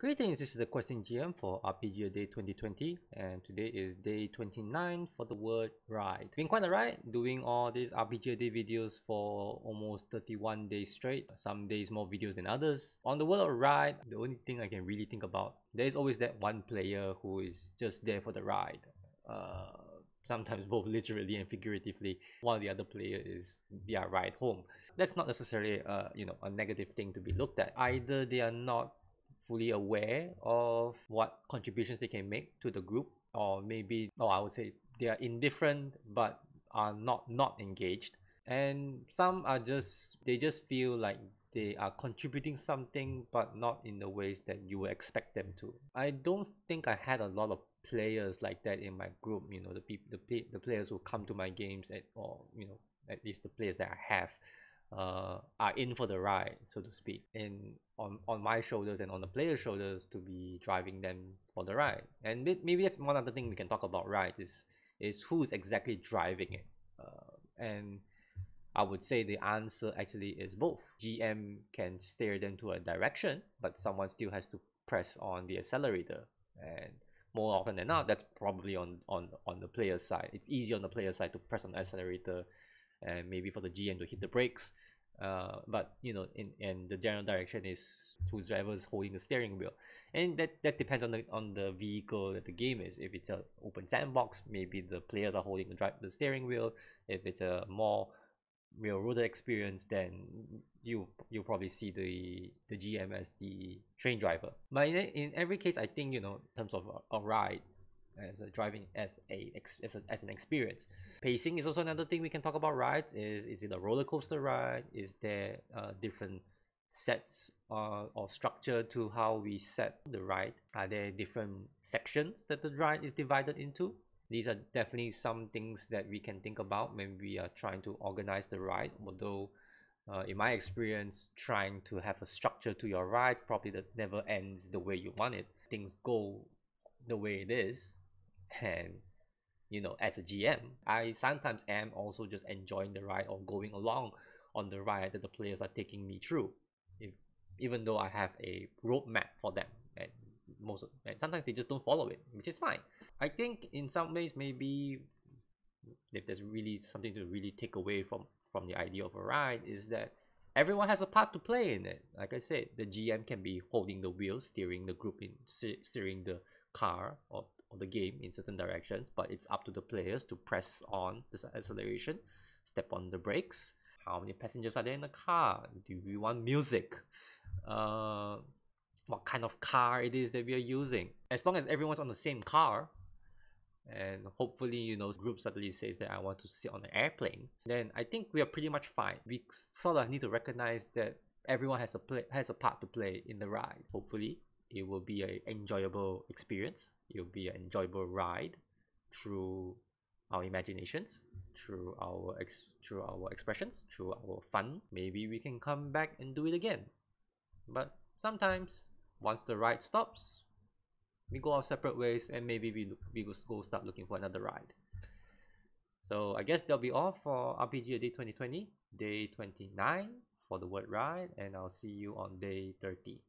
Greetings, this is the Questing GM for rpgaday 2020, and today is day 29 for the word ride. Been quite a ride doing all these rpgaday videos for almost 31 days straight, some days more videos than others. On the word ride, the only thing I can really think about, there's always that one player who is just there for the ride. Sometimes both literally and figuratively, while the other player is their ride home. That's not necessarily a negative thing to be looked at. Either they are not fully aware of what contributions they can make to the group, or I would say they are indifferent but are not engaged, and some are they just feel like they are contributing something but not in the ways that you would expect them to. I don't think I had a lot of players like that in my group. The players who come to my games, at least the players that I have are in for the ride, so to speak, and on my shoulders and on the player's shoulders to be driving them for the ride. And maybe that's one other thing we can talk about, right? Is who's exactly driving it, and I would say the answer actually is both. GM can steer them to a direction, but someone still has to press on the accelerator, and more often than not, that's probably on the player side. It's easy on the player side to press on the accelerator, and maybe for the GM to hit the brakes. But in the general direction is whoever's holding the steering wheel, and that depends on the vehicle that the game is. If it's an open sandbox, maybe the players are holding the steering wheel. If it's a more railroaded experience, then you probably see the GM as the train driver. But in every case, I think, in terms of a ride, as a driving as an experience, pacing is also another thing we can talk about. Rides, is it a roller coaster ride? Is there different sets or structure to how we set the ride? Are there different sections that the ride is divided into? These are definitely some things that we can think about when we are trying to organize the ride. Although in my experience, trying to have a structure to your ride probably that never ends the way you want it. Things go the way it is, and as a GM, I sometimes am also just enjoying the ride or going along on the ride that the players are taking me through, even though I have a roadmap for them, and sometimes they just don't follow it, which is fine. I think in some ways, maybe if there's really something to really take away from the idea of a ride, is that everyone has a part to play in it. Like I said, the GM can be holding the wheel, steering the group steering the car or the game in certain directions, but it's up to the players to press on the acceleration, step on the brakes. How many passengers are there in the car? Do we want music? What kind of car it is that we are using? As long as everyone's on the same car, and hopefully group suddenly says that I want to sit on an airplane, then I think we are pretty much fine. We sort of need to recognize that everyone has a part to play in the ride. Hopefully it will be an enjoyable experience. It will be an enjoyable ride through our imaginations, through our expressions, through our fun. Maybe we can come back and do it again. But sometimes, once the ride stops, we go our separate ways, and maybe we go start looking for another ride. So I guess that'll be all for rpgaday 2020, day 29 for the word ride, and I'll see you on day 30.